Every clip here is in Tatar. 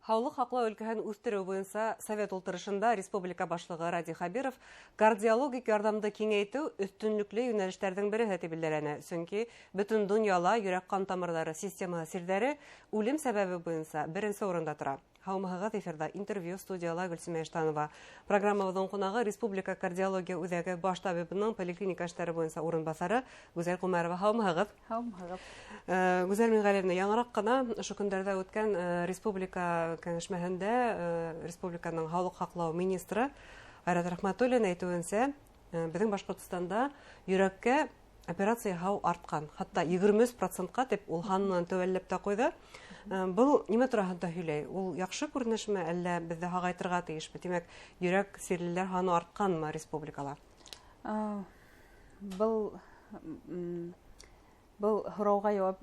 Һаулык һаклау өлкәһен үстерү буенча Совет ултырышында республика башлыгы Ради Хабиров кардиологик ярдәмды киңәйтү өстөнлүкле юнәлештәрдән бере дип билгеләнә. Чөнки бөтен дөньяла йөрәк кан тамырлары системасы сирдәре үлем сәбәбе буенча беренче урында тора. Һаумыгыз эфирда интервью студияла Гөлсемә Эштанова. Программабызның кунагы республика кардиология үзәге баш табибының поликлиника эшләре буенча урынбасары Гүзәл Кумарова. Һаумыгыз. Һаумыгыз. Гүзәл Мингалевна, яңарак кына шу көндәрдә үткән республика кәңәшмәһендә республиканың һаулык һаклау министры Айрат Рахматуллин әйтүенчә, безнең Башкортстанда йөрәккә операция һау арткан. Хатта 23%-ка дип ул ханнан төвәлләп тә куйды. Бұл нимә тураһында һөйләй? Ул яхшы күренешме, әллә бездә һагайтырга тиешме? Димәк, йөрәк сирлеләр һаны артканмы республикала? Бұл һорауга җавап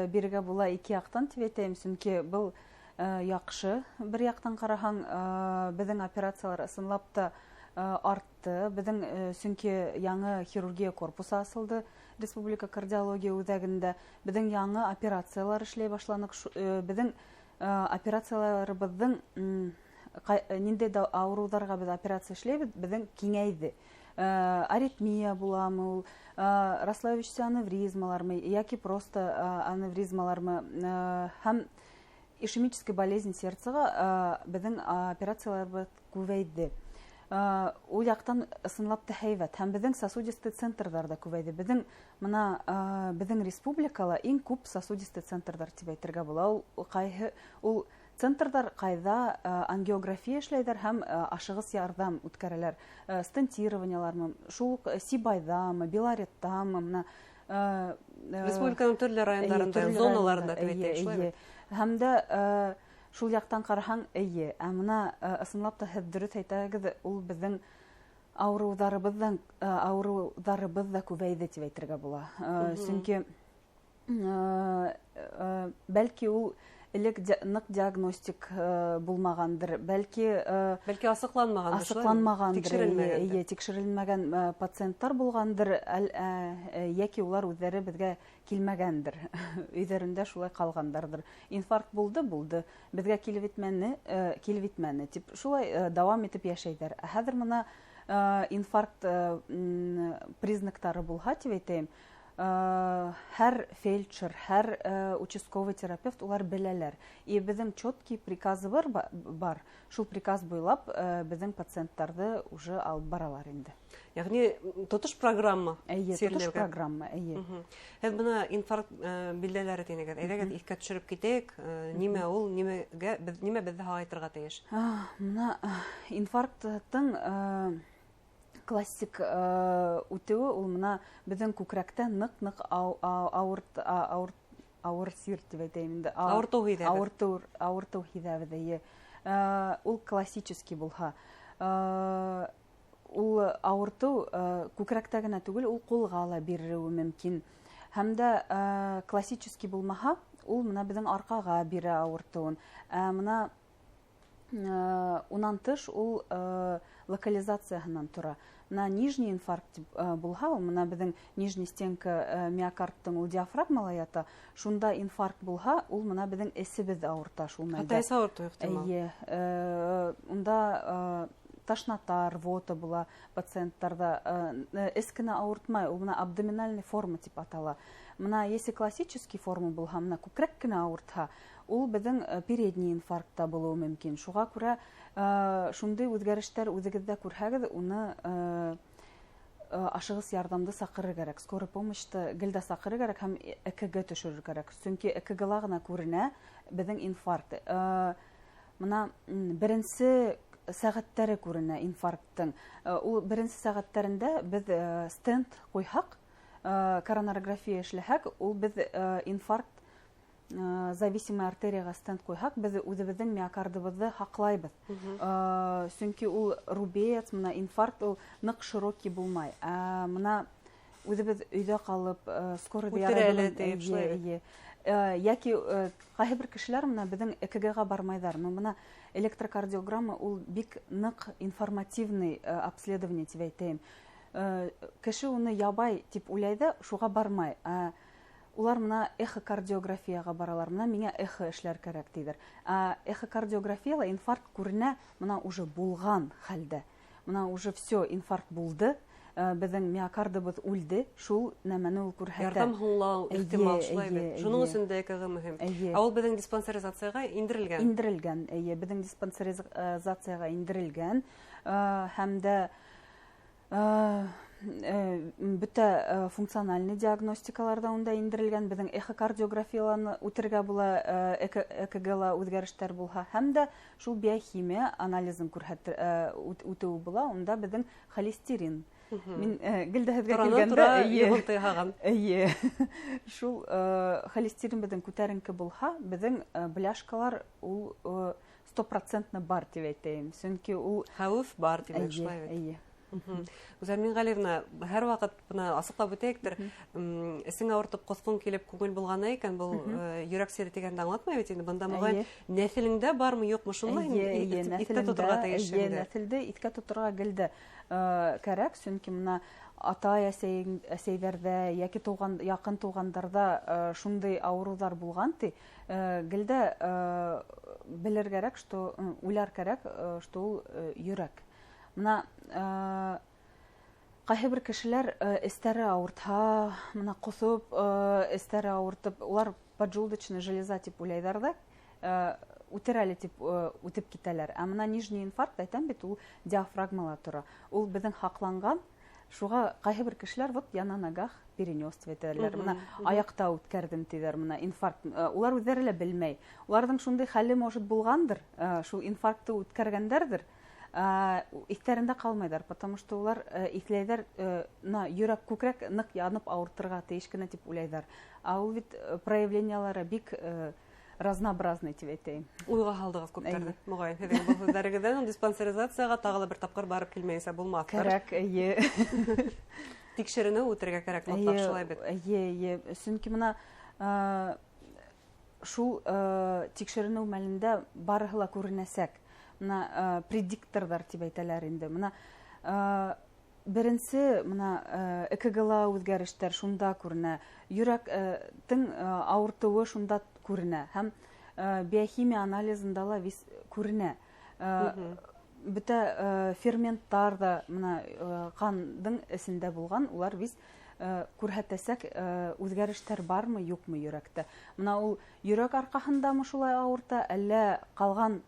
бирергә була ике яктан дип әйтәм, чөнки бұл яхшы. Бер яктан караһаң, безнең операциялар ысынлап та артты. Безнең чөнки яңа хирургия корпусы асылды. Республика кардиология үзәгендә безнең яңа операциялар эшләй башланык. Безнең операцияларыбызның нинди дә авыруларга без операция эшләйбез, безнең киңәйде. Аритмия буламы, расслабляющий аневризмалармы, яки просто аневризмалармы, һәм ишемическая болезнь сердцага безнең операцияларыбыз күбәйде. Ул яктан ысынлап та һәйбәт. Һәм безнең сосудистый центрларда күбәйде. Безнең республикала иң күп сосудистый центрдар дип әйтергә була. Ул центрдар кайда ангиография эшләйдер һәм ашыгыс ярдәм үткәрәләр. Стентированиялармы, шул Сибайдамы, Белореттамы, республиканың төрле районнарында, зоналарында дип әйтәләр. Һәм дә шул яктан караһаң, мына ысынлап та дөрес әйтәгез, ул безнең авыруларыбыз да күбәйде дип әйтергә була. Чөнки бәлки ул элек нык диагностик булмагандыр, бәлки асыкланмагандыр, тикшерелмәгән пациентлар булгандыр, яки улар үзләре безгә килмәгәндер, өйдәрендә шулай калгандардыр. Инфаркт булды, безгә килвитмәне дип шулай дәвам итеп яшәйдер. Хәзер моны инфаркт признаклары булһа дип әйтәм, һәр фельдшер, һәр участковый терапевт улар беләләр. И безнең четкий приказы бар. Шул приказ буйлап безнең пациентларны уже алып баралар инде. Ягъни тотыш программа. Тотыш программа. Һәм моны инфаркт билдәләре дигән. Әйдәгез искә төшереп китәйек. Нимә ул, нимә бездә һагайтырга тиеш? Моны инфаркттың классик үтеүе ул мына безнең күкрәктә нык авыр сир дип әйтәм инде. Авырту һидәбе. Ул классический булһа. Ул авырту күкрәктә генә түгел, ул кулга ла бирелүе мөмкин. Һәм дә классический булмаһа, ул мына безнең аркага бирә авыртуын. Мына унан тыш ул локализацияһыннан тора. На нижний инфаркт булһа, мына безнең нижний стенка миокардтың ул диафрагмала ята, шунда инфаркт булһа, ул мына безнең эсебез авырта шул мәлдә. Хәтта авырту ихтимал. Унда ташнота, рвота була пациентларда. Эскене авыртмай, ул мына абдоминальный форма дип атала. Мына если классический форма булһа, мына күкрәк кенә авыртһа, ул безнең передний инфарктта булуы мөмкин. Шуңа күрә шундый үзгәрештәр үзегездә күрһәгез, уны ашыгыс ярдәмды сакырыр кирәк. Скорый помощьты гелдә сакырыр кирәк һәм ЭКГ төшерер кирәк. Чөнки ЭКГ-ла гына күренә безнең инфаркт. Мына беренче сәгатьтәре күренә инфаркттың. Ул беренче сәгатьтәрендә без стенд куйһак, коронарография эшләһәк, ул без инфаркт зависимый артерияга стенд куйһак, без үзебезнең миокардыбызны һаклайбыз. Чөнки ул рубец, мына инфаркт ул нык широкий булмай. Мына үзебез өйдә калып, скорый ярдәм яки кайбер кешеләр мына безнең ЭКГ-га бармайдар. Мына электрокардиограмма ул бик нык информативный обследование дип әйтәм. Кеше уны ябай дип уйлайды, шуга бармай. улар мына эхокардиографияга баралар. Мына миңа эхо эшләр кирәк дидер. Эхокардиографияла инфаркт күренә мына уже булган хәлдә. Мына уже все, инфаркт булды. Безнең миокардыбыз үлде, шул нәмәне ул күрһәтә. Ярдәм һуңлау ихтимал шулай бит. Шуның өчен дә икәгә мөһим. Ул безнең диспансеризациягә индерелгән. Индерелгән, безнең диспансеризациягә индерелгән. Һәм дә бөтә функциональный диагностикаларда унда индерелгән. Безнең эхокардиографияларны үтергә була, ЭКГ-ла үзгәрештәр булһа, һәм дә шул биохимия анализын үтү була. Унда безнең холестерин. Мин гелдәһезгә килгәндә, шул холестерин безнең күтәренке булһа, безнең бляшкалар ул 100% бар дип әйтәм. Чөнки ул хәвеф бар дип әйтәм. Гүзәл Мингалиевна, һәр вакыт бuna асыклап үтәктер. Исең авыртып косқың килеп күңел булганы икән, бу йөрәк сире дигәндә аңлатмый бит инде. Бында мөгаен нәселеңдә бармы, юкмы, шуны иткә тотырга тиеш. Нәселдә иткә тотырга гелдә кирәк, чөнки мына ата-әсәйләрдә яки якын тугандарда шундый авырулар булган ди. Гелдә белергә кирәк, что уйлар кирәк, что ул йөрәк. Мына кайһы бер кешеләр эстәре авыртса, мына косып, эстәре авыртып, улар поджелудочная железа дип уйлайлар да, үтерәле дип үтеп китәләр. Ә мына нижний инфаркт әйтәм бит, ул диафрагмала тора. Ул безнең хакланган. Шуга кайһы бер кешеләр вот яна ногах перенес итәләр. Мына аякта үткәрдем диләр, мына инфаркт. Улар үзләре лә белмәй. Уларның шундый хәле может булгандыр, шул инфарктты үткәргәндәрдер. Ихтәрендә калмайдар, потому что улар итләйләр, йөрәк күкрәк нык янып авыртырга тиеш кенә дип уйлайлар. Ул бит проявлениялары бик разнообразный дип әйтәм. Уйга халдыгыз күптәрне. Мөгаен һеҙҙең бу һүҙҙәрегеҙҙән диспансеризацияга тагы бер тапкыр барып килмәйсә булмаҫтыр. Кәрәк, Тикшеренеү үтергә кәрәк, мотлаҡ шулай бит. Сөнки мына шул тикшеренеү мәлендә барыһы ла күренәсәк. Мына предикторлар дип әйтәләр инде. Мына беренсе мына ЭКГ-ла үзгәрештәр шунда күренә. Йөрәктең авыртыуы шунда күренә. Һәм биохимия анализында ла күренә. Бөтә ферменттар да мына кандың эсендә булган, улар күрһәтәсәк үзгәрештәр бармы, юкмы йөрәктә. Мына ул йөрәк аркаһындамы шулай авырта, әллә калган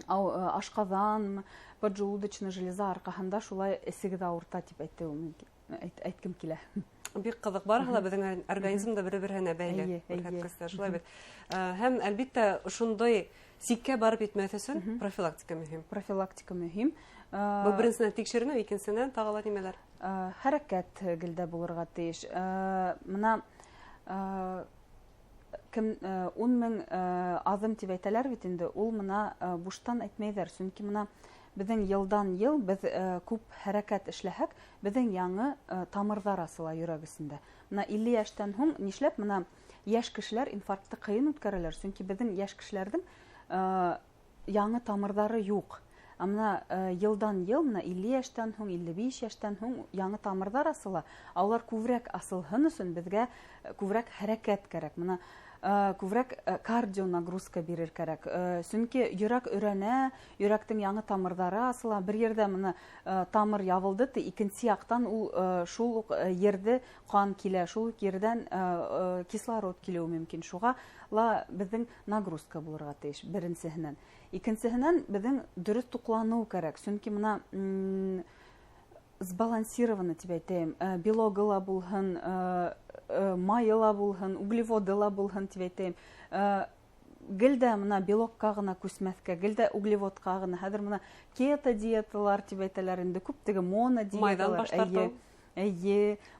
ашказан, поджелудочная железа аркаһында шулай эсегез авырта дип әйткем килә. Бик кызык, барыһы ла безнең организмда бер-беренә бәйле. Шулай бит. Һәм әлбиттә шундый сиккә барып итмәс өчен профилактика мөһим. Профилактика мөһим. Бу беренчедән тикшеренү, икенчедән тагы ла нимәләр? Хәрәкәт гелдә булырга тиеш. Мына 10 мең аҙым дип әйтәләр бит инде, ул мына буштан әйтмәйҙәр. Чөнки мына безнең йылдан-йыл без күп хәрәкәт эшләһәк, безнең яңы тамырҙар асыла йөрәк эсендә. Мына 50 яшьтән һуң нишләп мына яшь кешеләр инфарктты кыйын үткәрәләр? Чөнки безнең яшь кешеләрдең яңы тамырҙары юҡ. Мына йылдан-йыл, мына 50 яшьтән һуң, 55 яшьтән һуң яңы тамырҙар асыла. Улар күберәк асылһын өсөн безгә күберәк хәрәкәт кәрәк. Мына күберәк кардио нагрузка бирер кәрәк. Чөнки йөрәк өрәнә, йөрәктең яңы тамырҙары асыла. Бер ердә мына тамыр ябылды, икенсе яҡтан ул шул уҡ ерҙе ҡан килә, шул уҡ ерҙән кислород килеү мөмкин. Шуға ла безнең нагрузка булырға тейеш, беренсеһенән. Икенсеһенән безнең дөрөҫ туҡланыу кәрәк. Чөнки мына сбалансированы дип әйтәм, белогы ла булһын, майы ла булһын, углеводы ла булһын дип әйтәм. Гелдә мына белокка гына күсмәҫкә, гелдә углеводка гына. Хәҙер мына кето диеталар дип әйтәләр инде, күптеге моно диеталар.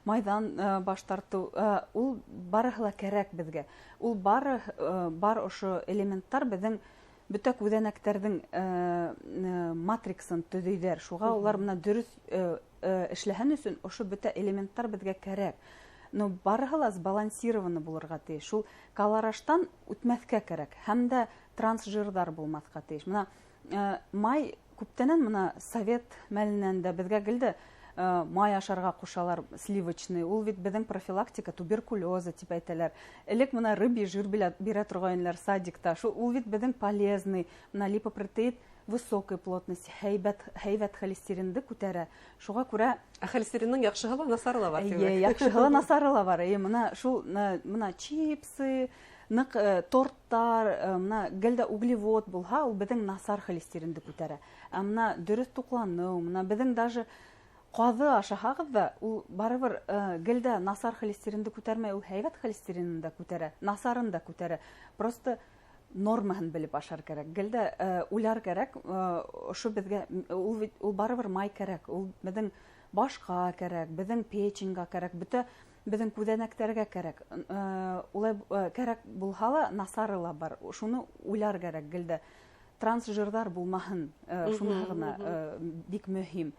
Майдан баш тартыу. Ул барыһы ла кәрәк безгә. Ул бар ошо элементтар безнең бөтә күҙәнәктәрҙең матриксын төҙөйҙәр. Шуға улар мына дөрөҫ эшләһен өсөн ошо бөтә элементтар безгә кәрәк. Но барыһы ла сбалансированы булырға тейеш. Шул калораштан үтмәҫкә кәрәк. Һәм дә трансжирҙар булмаҫҡа тейеш. Мына май күптәнән мына совет мәленән дә безгә гелдә май ашарга кушалар, сливочный. Ул бит безнең профилактика туберкулеза дип әйтәләр. Элек менә рыбий жир бирә торганнар садикта. Ул бит безнең полезный. Менә липопротеид высокой плотности, һәйбәт холестеринды күтәрә. Шуңа күрә холестеринның яхшыһы ла, насары ла бар. Яхшыһы ла, насары ла бар. Менә чипсы, торттар, менә гелдә углевод булһа, ул безнең насар холестеринды күтәрә. Менә дөрес туклану, менә безнең даже казы ашаһагыз да, ул барыбер гелдә насар холестеринды күтәрмәй, ул һәйбәт холестеринны да күтәрә, насарын да күтәрә. Просто нормаһын белеп ашар кирәк. Гелдә уйлар кирәк, шу безгә ул барыбер май кирәк. Ул безнең башка кирәк, безнең печеньгә кирәк, бөтә безнең күзәнәкләргә кирәк. Улай кирәк булһа ла, насары ла бар. Шуны уйлар кирәк гелдә. Трансжирдар булмаһын, шуны гына бик мөһим.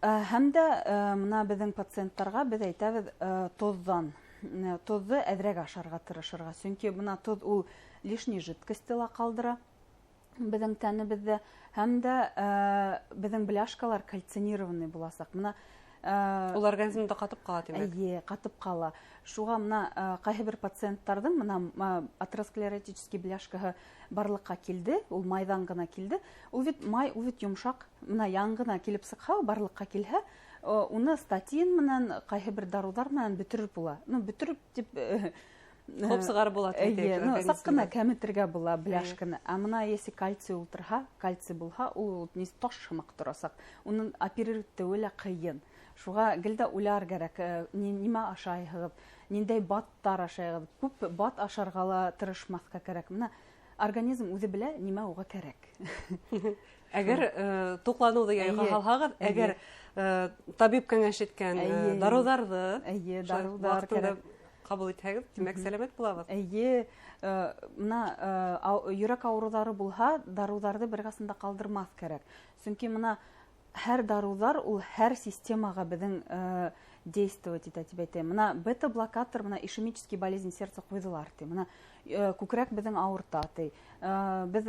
Һәм дә менә безнең пациентларга без әйтәбез тузны әзрәк ашарга тырышырга. Чөнки менә туз ул лишний жидкость ла калдыра безнең тәнебездә. Һәм дә безнең бляшкалар кальцинированный буласак. Менә ул организмда катып кала димәк. Катып кала. Шуга менә кайбер пациентларның менә атеросклеротический бляшкаһы барлыкка килде, ул майдан гына килде. Ул бит май, ул бит йомшак, менә яңгына килеп сыкһа, барлыкка килһә, уны статин менән, кайбер дарулар менән бөтереп була. Бөтереп дип Хоп сыгар була тиде. Сак кына кәметергә була бляшканы. Менә если кальций утырһа, кальций булһа, ул не таш шымык торасак. Уны оперировать итүе кыен. Шуга гелдә уйлар кирәк, нимә ашайһыгыз, ниндәй баттар ашайһыгыз. Күп бат ашарга ла тырышмаска кирәк. Менә организм үзе белә, нимә уга кирәк. Әгәр туклануды яйга халһагыз, әгәр табиб кәңәш иткән даруларны вакытында кабул итһәгез, димәк сәламәт булабыз. Менә йөрәк авырулары булһа, даруларны бер гасында калдырмас кирәк. Чөнки менә һәр дарулар ул һәр системага безнең действовать итә дип әйтәм. Менә бета-блокатор, менә ишемический болезнь сердца куйдылар ди. Менә күкрәк безнең авырта ди. Без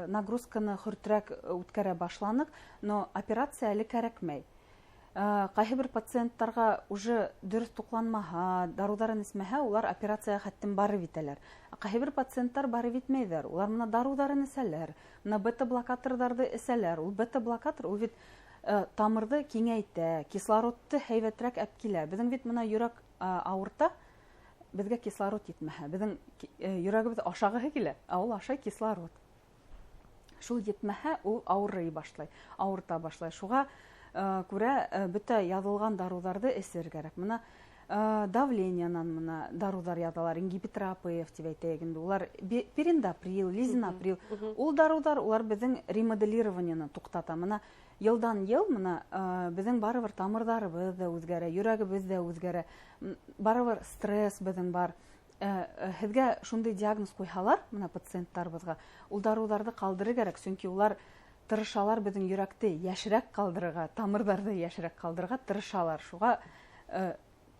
нагрузканы хөртрәк үткәрә башланык, но операция әле кирәкмәй. Кайбер пациентларга уже дөрес тукланмаһа, даруларын эсмәһә, улар операцияга хәттин барып итәләр. Кайбер пациентлар барып итмәйдер. Улар менә даруларын эсәләр, менә бета-блокаторларны эсәләр. Ул бета-блокатор ул бит тамырды киңәйтә, кислородты һәйбәтрәк әпкилә. Безнең бит менә йөрәк авырта, безгә кислород җитмәһә, безнең йөрәгебез ашагыһы килә, ул ашай кислород. Шул җитмәһә, ул авырый башлай, авырта башлай. Шуга күрә бөтә язылган даруларны эсер кирәк. Менә давлениянан менә дарулар язалар, ингибитропиев дип әйтәйек инде. Улар периндаприл, лизинаприл. Ул дарулар, улар безнең ремоделированиены туктата. Менә елдан ел менә безнең барыбер тамырларыбыз да үзгәрә, йөрәгебез дә үзгәрә. Барыбер стресс безнең бар. Һезгә шундый диагноз куйһалар, менә пациентларыбызга, ул даруларны калдырыр кирәк, чөнки улар тырышалар безнең йөрәкте яшьрәк калдырырга, тамырларны яшьрәк калдырырга тырышалар. Шуга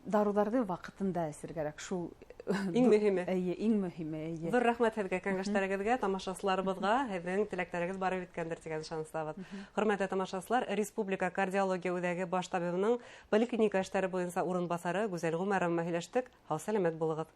даруларны вакытында эсер кирәк. Шул иң мөһиме. Иң мөһиме. Зур рәхмәт һеҙгә кәңәштәрегеҙгә, тамашасыларыбыҙға, һеҙҙең теләктәрегеҙ барып иткәндер дигән ышаныстабыҙ. Хөрмәтле тамашасылар, Республика кардиология үҙәге баш табибының поликлиника эштәре буйынса урынбаҫары Гүзәл Ғүмәрова һөйләштек. Һау, сәләмәт булығыҙ.